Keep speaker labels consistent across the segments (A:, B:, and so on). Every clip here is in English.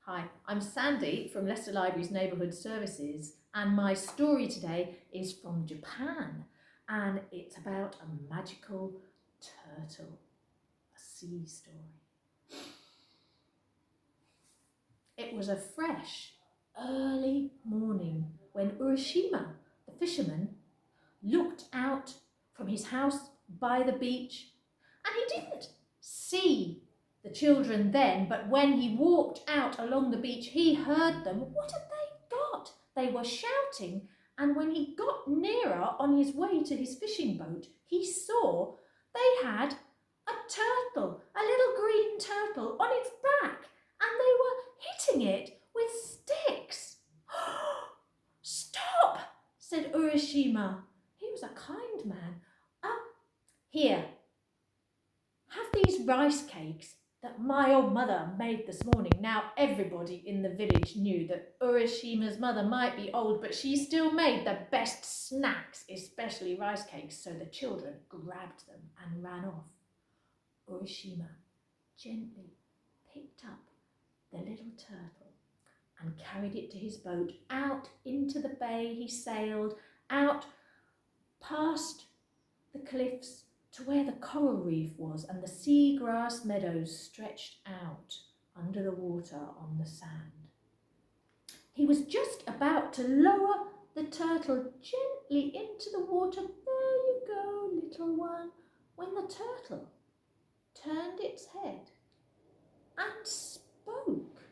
A: Hi, I'm Sandy from Leicester Libraries Neighbourhood Services, and my story today is from Japan, and it's about a magical turtle, a sea story. It was a fresh, early morning when Urashima, the fisherman, looked out from his house by the beach, and he didn't see the children then, but when he walked out along the beach, he heard them. What had they got? They were shouting, and when he got nearer on his way to his fishing boat, he saw they had a turtle, a little green turtle on its back, and they were hitting it with sticks. "Stop," said Urashima. He was a kind man. Here, have these rice cakes that my old mother made this morning." Now, everybody in the village knew that Urashima's mother might be old, but she still made the best snacks, especially rice cakes, so the children grabbed them and ran off. Urashima gently picked up the little turtle and carried it to his boat. Out into the bay he sailed, out past the cliffs to where the coral reef was, and the seagrass meadows stretched out under the water on the sand. He was just about to lower the turtle gently into the water. "There you go, little one," when the turtle turned its head and spoke.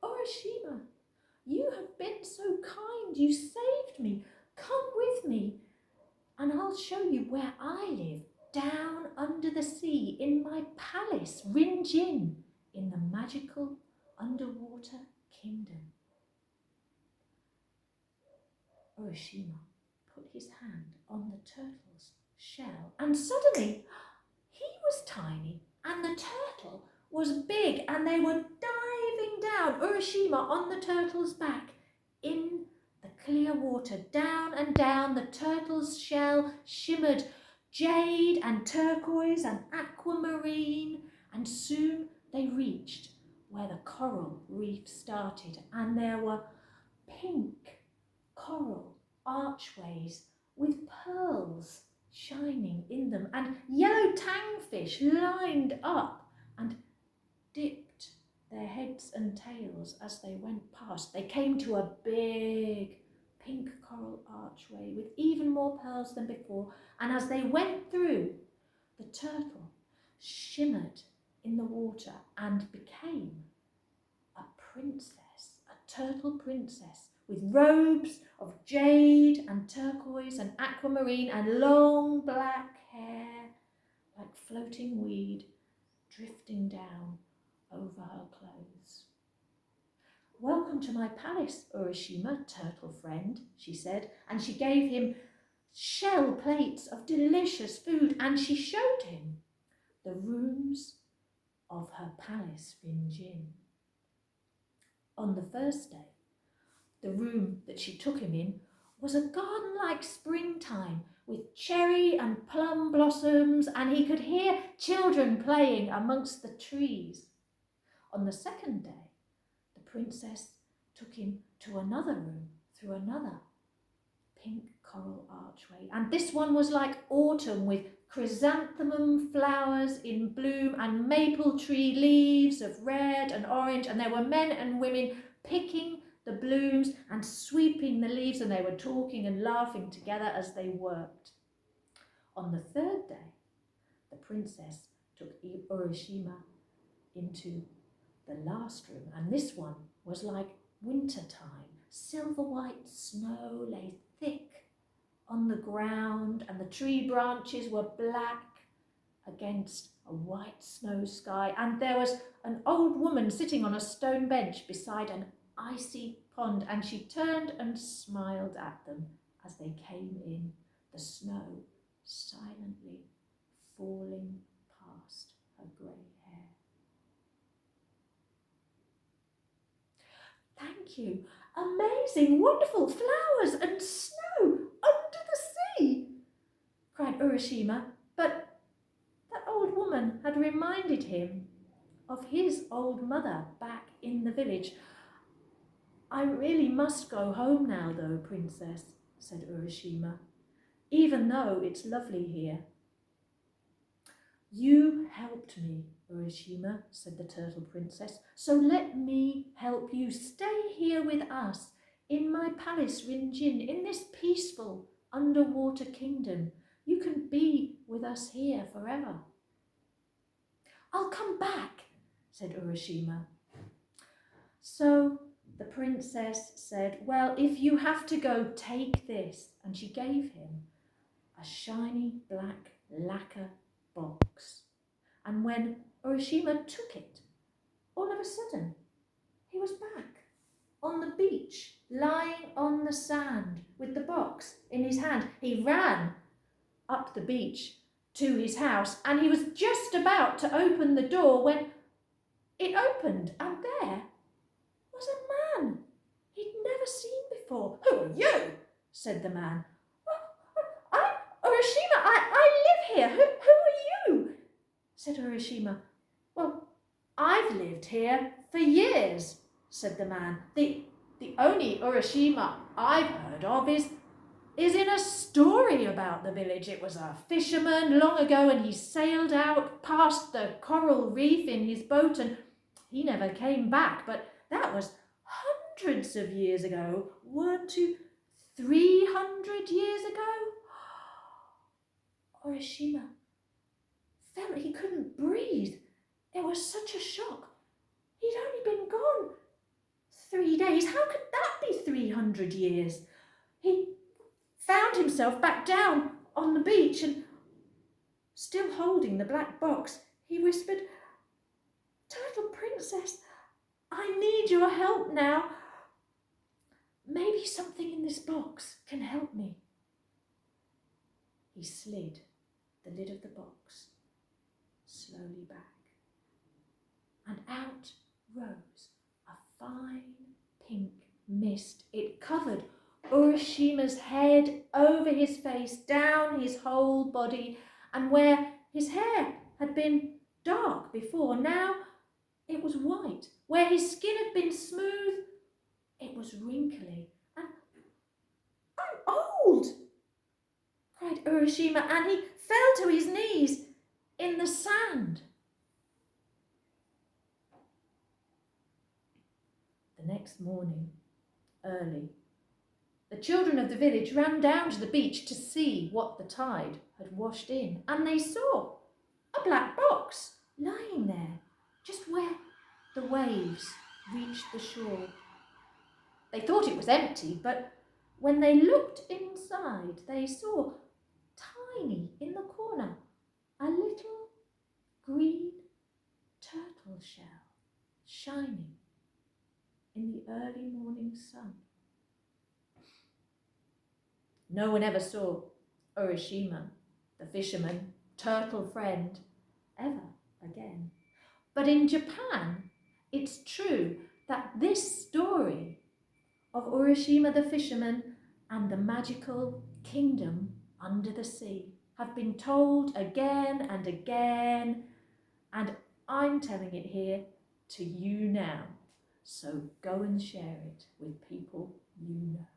A: "Urashima, you have been so kind. You saved me. Come with me, and I'll show you where I live, down under the sea in my palace, Rinjin, in the magical underwater kingdom." Urashima put his hand on the turtle's shell, and suddenly he was tiny and the turtle was big, and they were diving down, Urashima on the turtle's back, in the clear water. Down and down the turtle's shell shimmered jade and turquoise and aquamarine, and soon they reached where the coral reef started, and there were pink coral archways with pearls shining in them, and yellow tangfish lined up and dipped their heads and tails as they went past. They came to a big pink coral archway with even more pearls than before, and as they went through, the turtle shimmered in the water and became a princess, a turtle princess, with robes of jade and turquoise and aquamarine and long black hair like floating weed drifting down over her clothes. "Welcome to my palace, Urashima, turtle friend," she said, and she gave him shell plates of delicious food, and she showed him the rooms of her palace, Rinjin. On the first day, the room that she took him in was a garden like springtime with cherry and plum blossoms, and he could hear children playing amongst the trees. On the second day, the princess took him to another room through another pink coral archway, and this one was like autumn with chrysanthemum flowers in bloom and maple tree leaves of red and orange, and there were men and women picking the blooms and sweeping the leaves, and they were talking and laughing together as they worked. On the third day, the princess took Urashima into the last room, and this one was like winter time. Silver white snow lay thick on the ground, and the tree branches were black against a white snow sky, and there was an old woman sitting on a stone bench beside an icy pond, and she turned and smiled at them as they came in, the snow silently falling past her grey hair. "Thank you. Amazing, wonderful flowers and snow under the sea," cried Urashima, but that old woman had reminded him of his old mother back in the village. I really must go home now, though, Princess, said Urashima, even though it's lovely here. You helped me, Urashima, said the Turtle Princess, so let me help you. Stay here with us in my palace, Rinjin, in this peaceful underwater kingdom. You can be with us here forever. I'll come back, said Urashima. So the princess said, well, if you have to go, take this. And she gave him a shiny black lacquer box. And when Urashima took it, all of a sudden, he was back on the beach, lying on the sand with the box in his hand. He ran up the beach to his house, and he was just about to open the door when it opened, and there was a man he'd never seen before. Who are you? Said the man. I'm Urashima. I live here. Who are you? Said Urashima. Well, I've lived here for years, said the man. The only Urashima I've heard of is in a story about the village. It was a fisherman long ago, and he sailed out past the coral reef in his boat, and he never came back. But that was hundreds of years ago. 300 years ago. Urashima felt he couldn't breathe. It was such a shock. He'd only been gone 3 days. How could that be 300 years? He found himself back down on the beach, and still holding the black box, he whispered, Turtle Princess, I need your help now. Maybe something in this box can help me. He slid the lid of the box slowly back, and out rose a fine pink mist. It covered Urashima's head, over his face, down his whole body, and where his hair had been dark before, now it was white. Where his skin had been smooth, it was wrinkly. And I'm old, cried Urashima, and he fell to his knees in the sand. The next morning, early, the children of the village ran down to the beach to see what the tide had washed in, and they saw a black box lying there, just where the waves reached the shore. They thought it was empty, but when they looked inside, they saw, tiny in the corner, a little green turtle shell shining in the early morning sun. No one ever saw Urashima, the fisherman, turtle friend, ever again. But in Japan, it's true that this story of Urashima the fisherman and the magical kingdom under the sea have been told again and again, and I'm telling it here to you now. So go and share it with people you know.